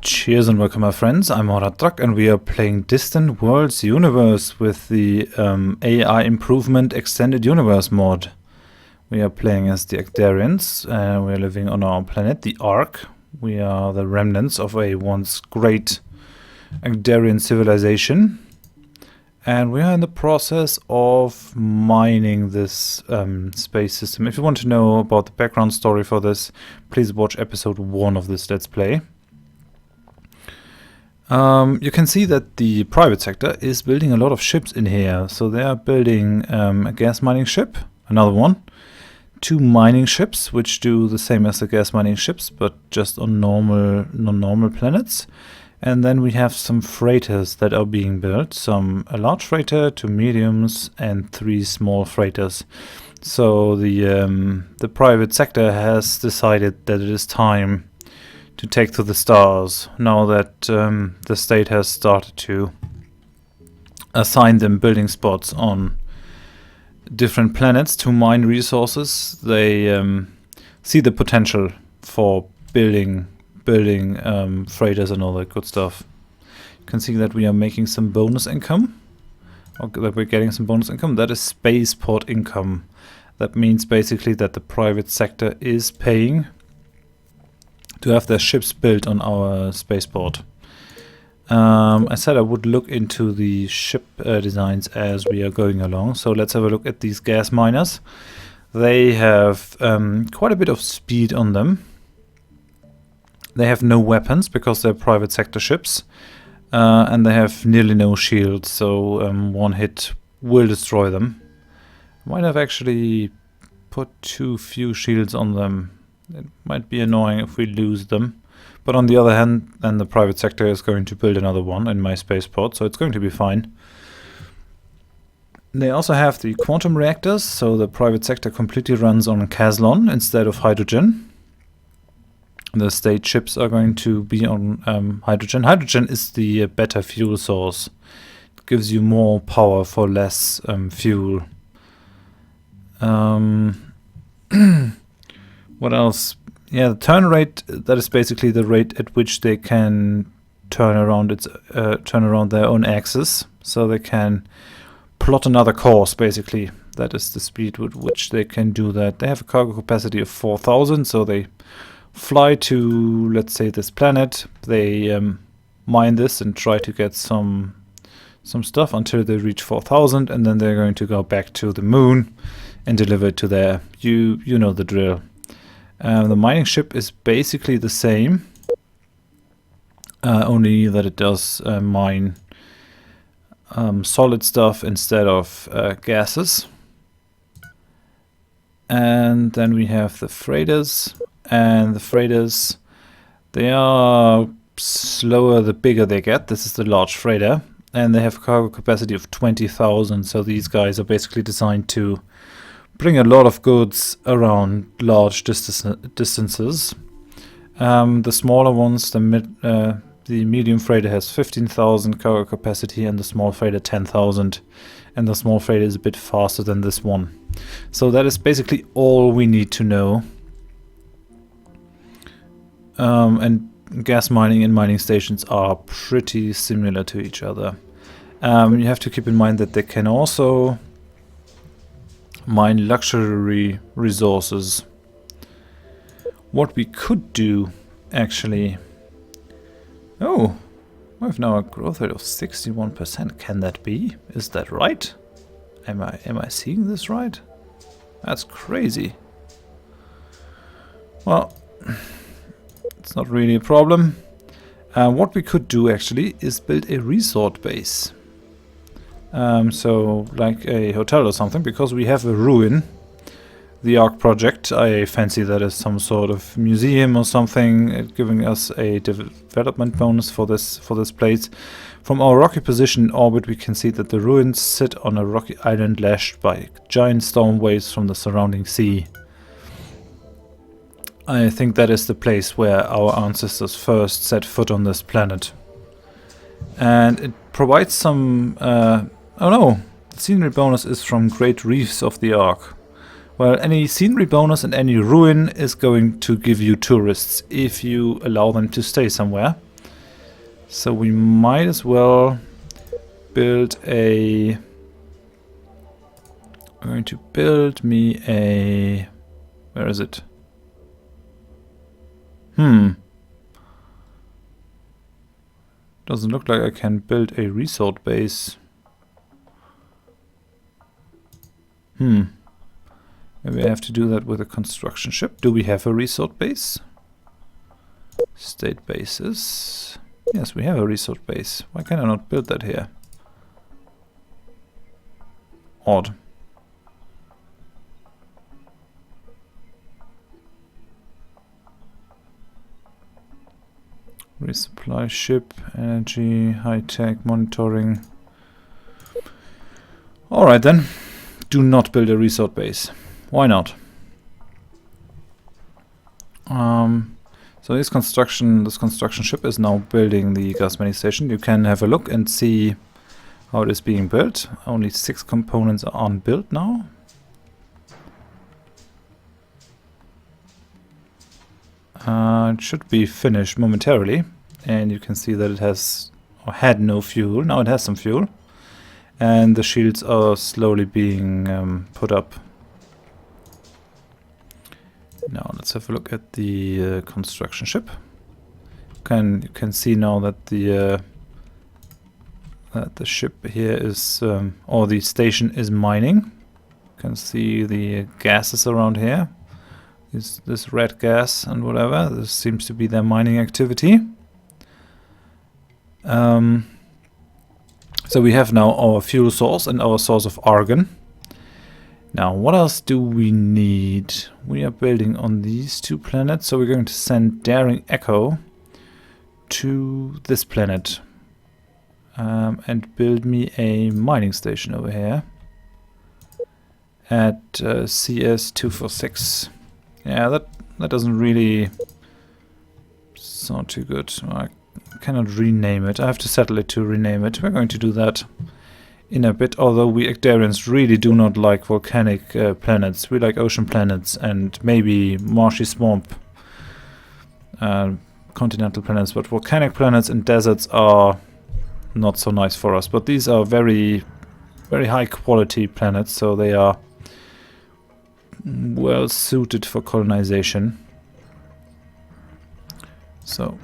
Cheers and welcome, my friends. I'm Horadrak and we are playing Distant Worlds Universe with the AI Improvement Extended Universe mod. We are playing as the Ackdarians and we are living on our planet, the Ark. We are the remnants of a once great Ackdarian civilization. And we are in the process of mining this space system. If you want to know about the background story for this, please watch episode 1 of this Let's Play. You can see that the private sector is building a lot of ships in here. So they are building a gas mining ship, another one, 2 mining ships, which do the same as the gas mining ships, but just on non-normal planets. And then we have some freighters that are being built, a large freighter, 2 mediums, and 3 small freighters. So the private sector has decided that it is time to take to the stars, now that the state has started to assign them building spots on different planets to mine resources. They see the potential for building freighters and all that good stuff. You can see that we are making some bonus income, or that we're getting some bonus income. That is Spaceport income. That means basically that the private sector is paying to have their ships built on our spaceport. I said I would look into the ship designs as we are going along, so let's have a look at these gas miners. They have quite a bit of speed on them. They have no weapons because they're private sector ships, and they have nearly no shields, so one hit will destroy them. Might have actually put too few shields on them. It might be annoying if we lose them. But on the other hand, then the private sector is going to build another one in my spaceport, so it's going to be fine. They also have the quantum reactors, so the private sector completely runs on Keskudon instead of hydrogen. The state ships are going to be on hydrogen. Hydrogen is the better fuel source. It gives you more power for less fuel. What else? Yeah, the turn rate, that is basically the rate at which they can turn around their own axis, so they can plot another course, basically. That is the speed with which they can do that. They have a cargo capacity of 4,000, so they fly to, let's say, this planet. They mine this and try to get some stuff until they reach 4,000, and then they're going to go back to the moon and deliver it to there. You know the drill. The mining ship is basically the same, only that it does mine solid stuff instead of gases. And then we have the freighters, and the freighters, they are slower the bigger they get. This is the large freighter, and they have a cargo capacity of 20,000, so these guys are basically designed to bring a lot of goods around large distances. The smaller ones, the medium freighter has 15,000 cargo capacity and the small freighter 10,000. And the small freighter is a bit faster than this one. So that is basically all we need to know. And gas mining and mining stations are pretty similar to each other. You have to keep in mind that they can also mine luxury resources. What we could do, actually... Oh, we have now a growth rate of 61%. Can that be? Is that right? Am I seeing this right? That's crazy. Well, it's not really a problem. What we could do, actually, is build a resort base. So like a hotel or something, because we have a ruin, the Ark project. I fancy that as some sort of museum or something, giving us a development bonus for this place. From our rocky position in orbit, we can see that the ruins sit on a rocky island lashed by giant storm waves from the surrounding sea. I think that is the place where our ancestors first set foot on this planet. And it provides some... oh no, the scenery bonus is from Great Reefs of the Ark. Well, any scenery bonus and any ruin is going to give you tourists if you allow them to stay somewhere. So we might as well build a... I'm going to build me a... Where is it? Doesn't look like I can build a resort base. Maybe I have to do that with a construction ship. Do we have a resort base? State bases. Yes, we have a resort base. Why can I not build that here? Odd. Resupply ship, energy, high-tech, monitoring. Alright then. Do not build a resort base. Why not? So this construction ship is now building the gas mining station. You can have a look and see how it is being built. Only 6 components are unbuilt now. It should be finished momentarily, and you can see that it has or had no fuel. Now it has some fuel, and the shields are slowly being put up. Now let's have a look at the construction ship. You can see now that the ship here is or the station is mining. You can see the gases around here. This red gas and whatever. This seems to be their mining activity. So we have now our fuel source and our source of argon. Now, what else do we need? We are building on these 2 planets, so we're going to send Daring Echo to this planet and build me a mining station over here at CS246. Yeah, that doesn't really sound too good. I cannot rename it. I have to settle it to rename it. We're going to do that in a bit, although we Ackdarians really do not like volcanic planets. We like ocean planets and maybe marshy swamp continental planets, but volcanic planets and deserts are not so nice for us. But these are very, very high quality planets, so they are well suited for colonization. So,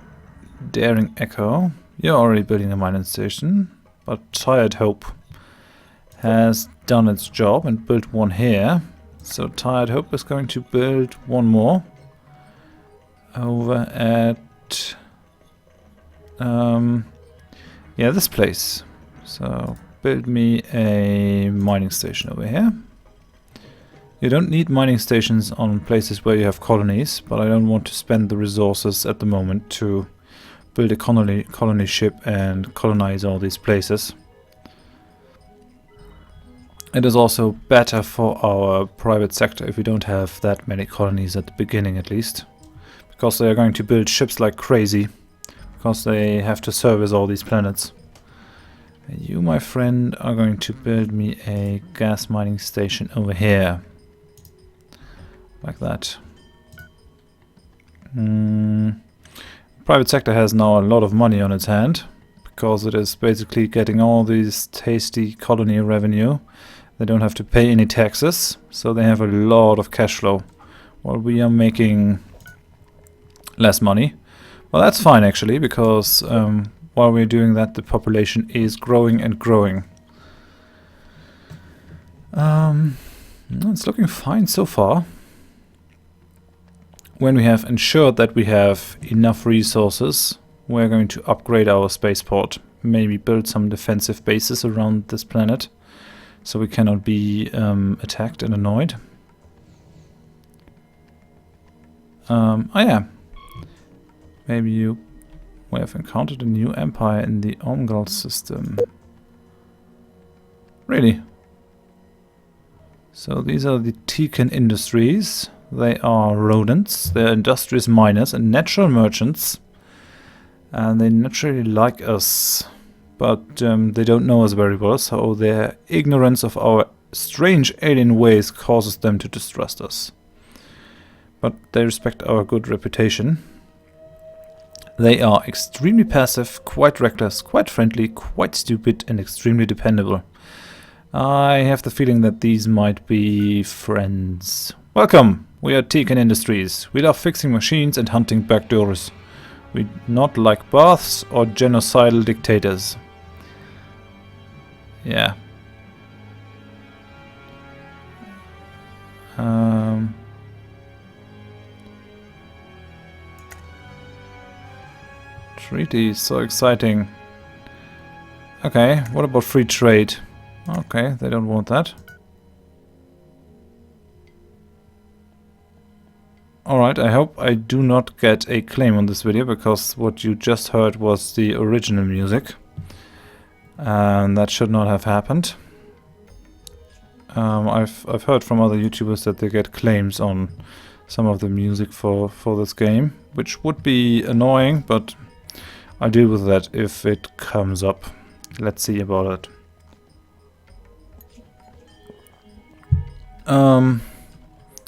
Daring Echo, you're already building a mining station, but Tired Hope has done its job and built one here. So Tired Hope is going to build one more over at yeah, this place. So build me a mining station over here. You don't need mining stations on places where you have colonies, but I don't want to spend the resources at the moment to build a colony ship and colonize all these places. It is also better for our private sector if we don't have that many colonies at the beginning, at least, because they are going to build ships like crazy, because they have to service all these planets. And you, my friend, are going to build me a gas mining station over here, like that. Private sector has now a lot of money on its hand, because it is basically getting all these tasty colony revenue. They don't have to pay any taxes, so they have a lot of cash flow, while we are making less money. Well, that's fine actually, because while we're doing that, the population is growing and growing. It's looking fine so far. When we have ensured that we have enough resources, we're going to upgrade our spaceport. Maybe build some defensive bases around this planet, so we cannot be attacked and annoyed. Oh yeah. Maybe you have encountered a new empire in the Omgal system. Really? So these are the Tekan industries. They are rodents, they're industrious miners and natural merchants. And they naturally like us. But they don't know us very well, so their ignorance of our strange alien ways causes them to distrust us. But they respect our good reputation. They are extremely passive, quite reckless, quite friendly, quite stupid, and extremely dependable. I have the feeling that these might be friends. Welcome! We are Tekan Industries. We love fixing machines and hunting backdoors. We not like baths or genocidal dictators. Yeah. Treaty, so exciting. Okay, what about free trade? Okay, they don't want that. Alright, I hope I do not get a claim on this video, because what you just heard was the original music. And that should not have happened. I've heard from other YouTubers that they get claims on some of the music for this game, which would be annoying, but I'll deal with that if it comes up. Let's see about it.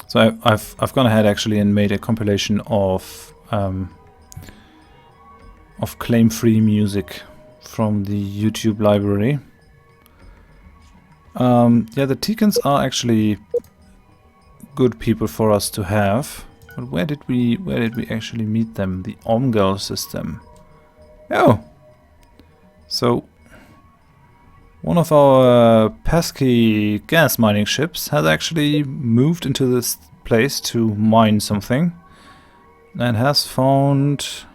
So I've gone ahead actually and made a compilation of claim-free music from the YouTube library. Yeah, the Tekans are actually good people for us to have. But where did we actually meet them? The Omgal system. Oh, so one of our pesky gas mining ships has actually moved into this place to mine something, and has found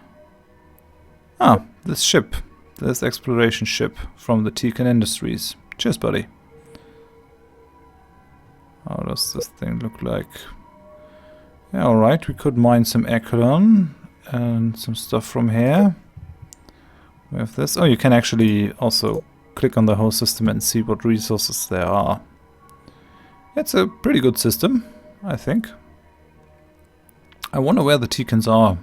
this ship, this exploration ship from the Tekan Industries. Cheers, buddy. How does this thing look like? Yeah, alright, we could mine some Keskudon and some stuff from here. We have this. Oh, you can actually also click on the whole system and see what resources there are. It's a pretty good system, I think. I wonder where the Tekans are.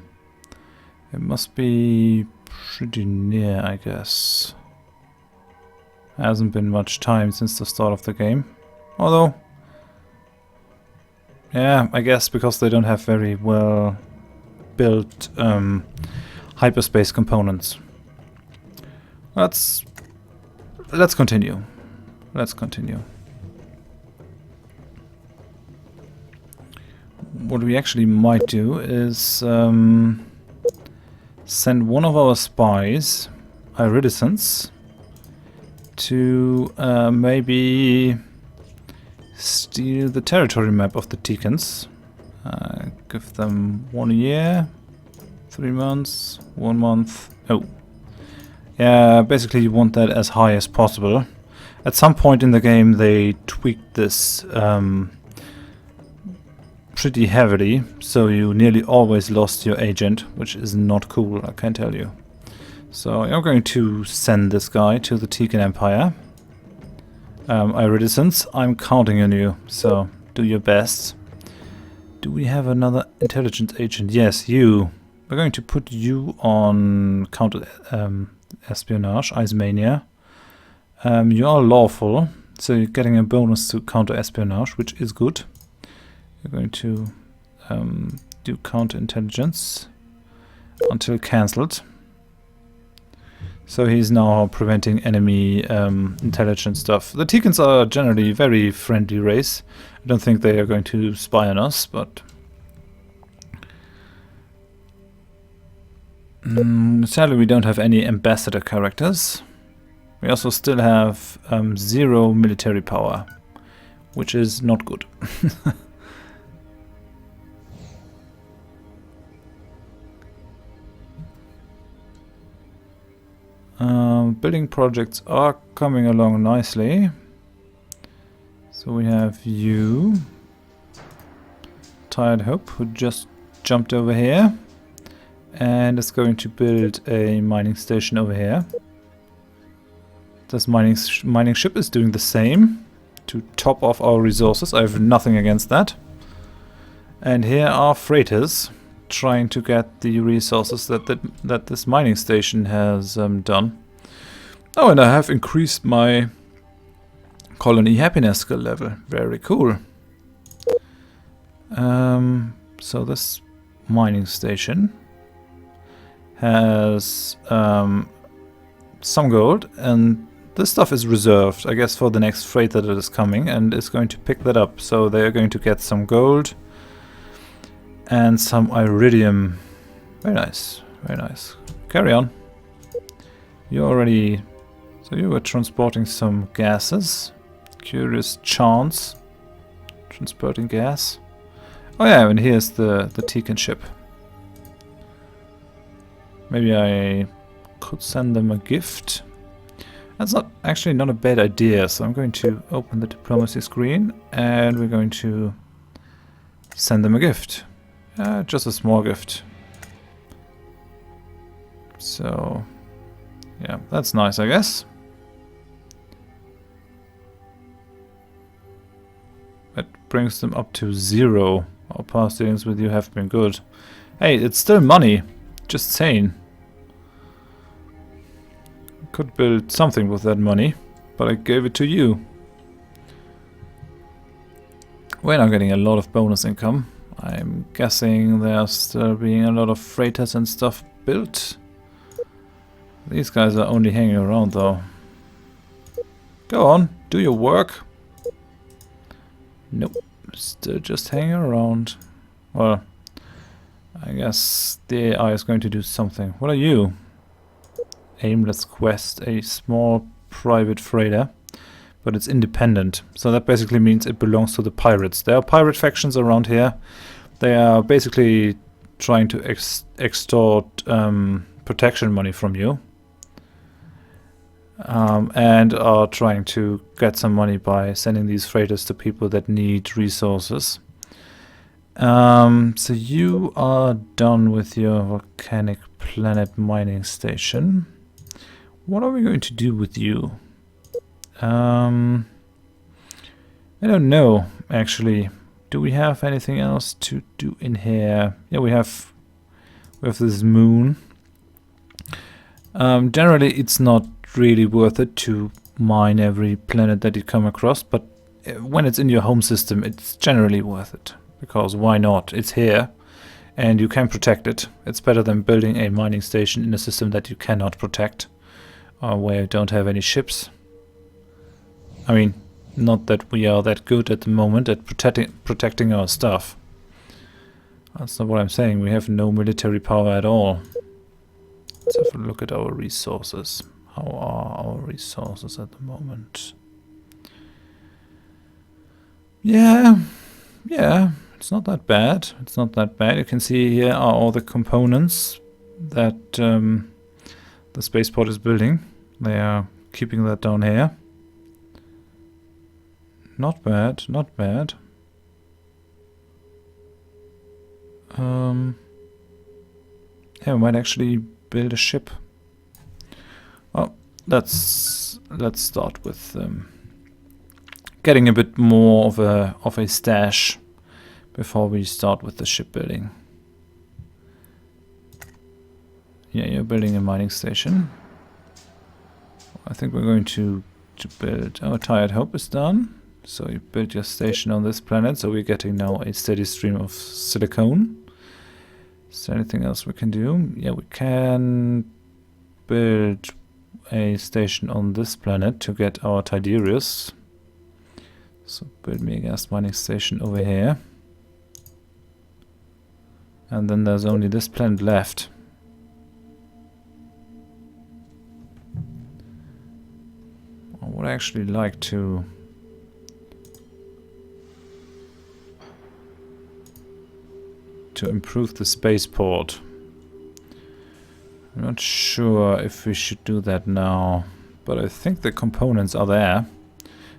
It must be pretty near, I guess. Hasn't been much time since the start of the game. Although, yeah, I guess because they don't have very well built hyperspace components. Let's continue. Let's continue. What we actually might do is send one of our spies, Iridescence, to maybe steal the territory map of the Tekans. Give them 1 year, 3 months, 1 month. Oh. Yeah, basically you want that as high as possible. At some point in the game they tweaked this pretty heavily, so you nearly always lost your agent, which is not cool, I can tell you. So I'm going to send this guy to the Tekan Empire. Iridescence, I'm counting on you, so do your best. Do we have another intelligence agent? Yes, you. We're going to put you on counter espionage, Ice-Mania. You are lawful, so you're getting a bonus to counter espionage, which is good. You're going to do counter intelligence until cancelled. So he's now preventing enemy intelligence stuff. The Tekans are generally a very friendly race. I don't think they are going to spy on us, but sadly we don't have any ambassador characters. We also still have 0 military power, which is not good. Building projects are coming along nicely. So we have you, Tired Hope, who just jumped over here and is going to build a mining station over here. This mining ship is doing the same to top off our resources. I have nothing against that. And here are freighters trying to get the resources that this mining station has done. Oh, and I have increased my colony happiness skill level. Very cool. So this mining station has some gold, and this stuff is reserved, I guess, for the next freighter that is coming, and is going to pick that up. So they are going to get some gold and some iridium. Very nice, very nice. Carry on. You already... So you were transporting some gases. Curious chance. Transporting gas. Oh yeah, and here's the Tekin ship. Maybe I could send them a gift. That's actually not a bad idea, so I'm going to open the diplomacy screen and we're going to send them a gift. Just a small gift. So, yeah, that's nice, I guess. That brings them up to 0. Our past dealings with you have been good. Hey, it's still money. Just saying. Could build something with that money, but I gave it to you. We're now getting a lot of bonus income. I'm guessing there's still being a lot of freighters and stuff built. These guys are only hanging around though. Go on, do your work. Nope, still just hanging around. Well, I guess the AI is going to do something. What are you? Aimless quest, a small private freighter, but it's independent. So that basically means it belongs to the pirates. There are pirate factions around here. They are basically trying to extort protection money from you. And are trying to get some money by sending these freighters to people that need resources. So you are done with your volcanic planet mining station. What are we going to do with you? I don't know, actually. Do we have anything else to do in here? Yeah, we have this moon. Generally, it's not really worth it to mine every planet that you come across, but when it's in your home system, it's generally worth it. Because why not? It's here, and you can protect it. It's better than building a mining station in a system that you cannot protect, or where you don't have any ships. I mean, not that we are that good at the moment at protecting our stuff. That's not what I'm saying. We have no military power at all. Let's have a look at our resources. How are our resources at the moment? Yeah, it's not that bad. It's not that bad. You can see here are all the components that the spaceport is building. They are keeping that down here. Not bad, not bad. Yeah, we might actually build a ship. Well, let's start with getting a bit more of a stash before we start with the shipbuilding. Yeah, you're building a mining station. I think we're going to build... Our Tired Hope is done. So you build your station on this planet, so we're getting now a steady stream of silicone. Is there anything else we can do? Yeah, we can build a station on this planet to get our Tidarius. So build me a gas mining station over here. And then there's only this planet left. I would actually like to improve the spaceport. I'm not sure if we should do that now, but I think the components are there.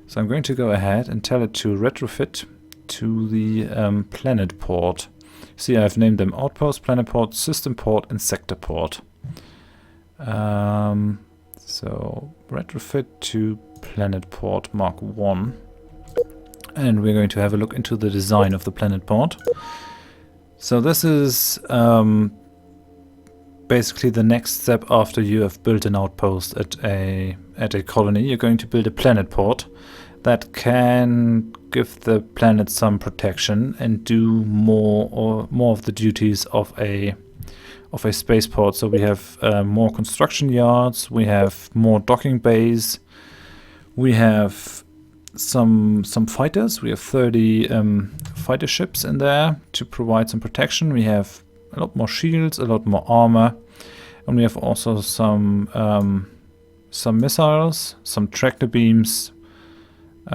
So I'm going to go ahead and tell it to retrofit to the planet port. See, I've named them Outpost, Planet Port, System Port, and Sector Port. So retrofit to Planet Port Mark 1. And we're going to have a look into the design of the planet port. So this is basically the next step after you have built an outpost at a colony. You're going to build a planet port that can give the planet some protection and do more of the duties of a of a spaceport. So we have more construction yards, we have more docking bays, we have some fighters. We have 30 fighter ships in there to provide some protection. We have a lot more shields, a lot more armor, and we have also some missiles, some tractor beams,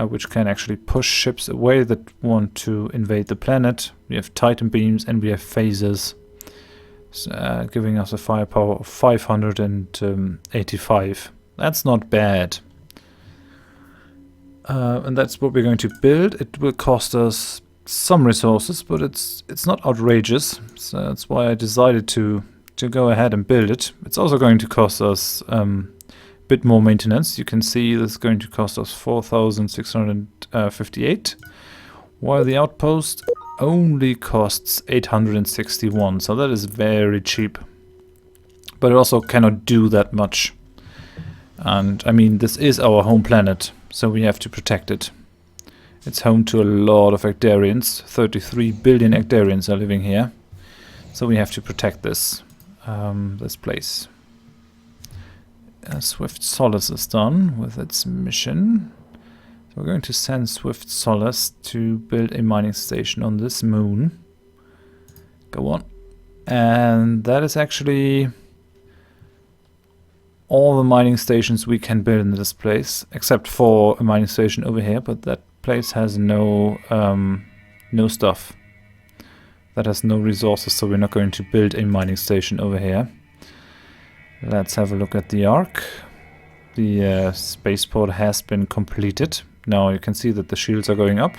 which can actually push ships away that want to invade the planet. We have Titan beams and we have phasers, giving us a firepower of 585. That's not bad. And that's what we're going to build. It will cost us some resources, but it's not outrageous. So that's why I decided to go ahead and build it. It's also going to cost us bit more maintenance. You can see this is going to cost us 4,658, while the outpost only costs 861, so that is very cheap. But it also cannot do that much. And I mean, this is our home planet, so we have to protect it. It's home to a lot of Ackdarians. 33 billion Ackdarians are living here, so we have to protect this this place. Swift Solace is done with its mission. So we're going to send Swift Solace to build a mining station on this moon. Go on. And that is actually all the mining stations we can build in this place, except for a mining station over here, but that place has no stuff. That has no resources, so we're not going to build a mining station over here. Let's have a look at the Ark. The spaceport has been completed. Now you can see that the shields are going up,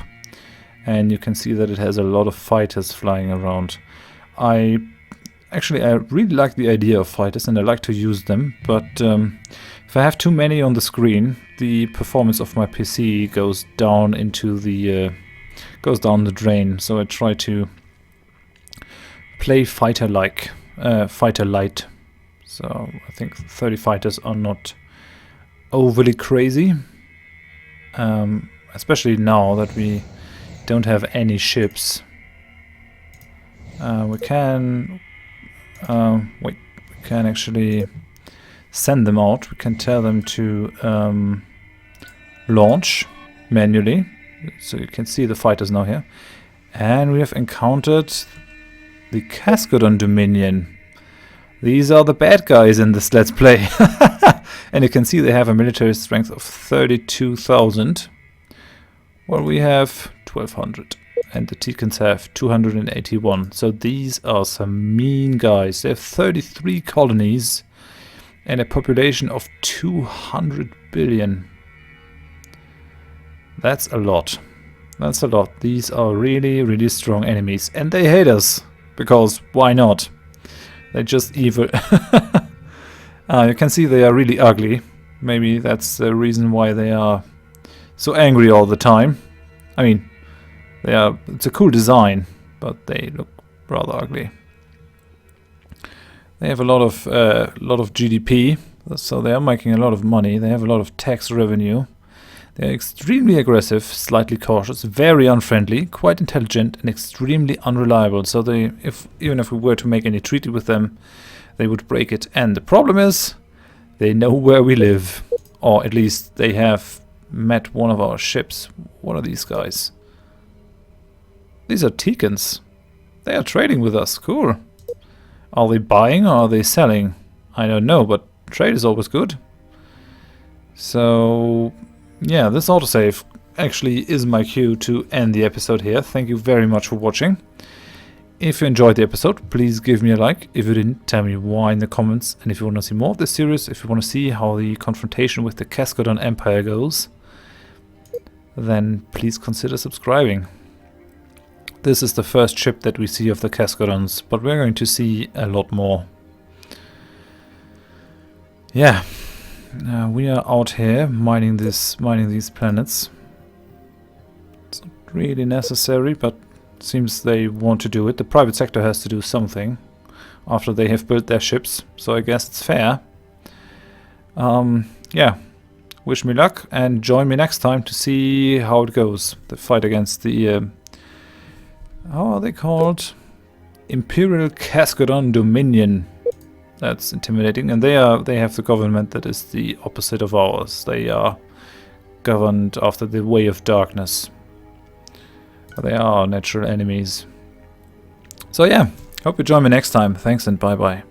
and you can see that it has a lot of fighters flying around. I really like the idea of fighters, and I like to use them, but if I have too many on the screen, the performance of my PC goes down into the the drain. So I try to play fighter light. So I think 30 fighters are not overly crazy, especially now that we don't have any ships. We can actually send them out. We can tell them to launch manually. So you can see the fighters now here. And we have encountered the Keskudon Dominion. These are the bad guys in this Let's Play. And you can see they have a military strength of 32,000. Well, we have 1,200. And the Teekans have 281. So these are some mean guys. They have 33 colonies and a population of 200 billion. That's a lot. That's a lot. These are really, really strong enemies. And they hate us. Because why not? They're just evil. You can see they are really ugly. Maybe that's the reason why they are so angry all the time. I mean, it's a cool design, but they look rather ugly. They have a lot of GDP, so they are making a lot of money. They have a lot of tax revenue. They are extremely aggressive, slightly cautious, very unfriendly, quite intelligent, and extremely unreliable. So even if we were to make any treaty with them, they would break it. And the problem is, they know where we live, or at least they have met one of our ships. What are these guys? These are Teekans. They are trading with us. Cool. Are they buying or are they selling? I don't know, but trade is always good. So yeah, this autosave actually is my cue to end the episode here. Thank you very much for watching. If you enjoyed the episode, please give me a like. If you didn't, tell me why in the comments. And if you want to see more of this series, if you want to see how the confrontation with the Keskudon Empire goes, then please consider subscribing. This is the first ship that we see of the Keskudons, but we're going to see a lot more. Yeah, we are out here mining these planets. It's not really necessary, but it seems they want to do it. The private sector has to do something after they have built their ships, so I guess it's fair. Yeah, wish me luck and join me next time to see how it goes. The fight against the how are they called? Imperial Keskudon Dominion. That's intimidating, and they have the government that is the opposite of ours. They are governed after the way of darkness. They are our natural enemies. So yeah, hope you join me next time. Thanks and bye bye.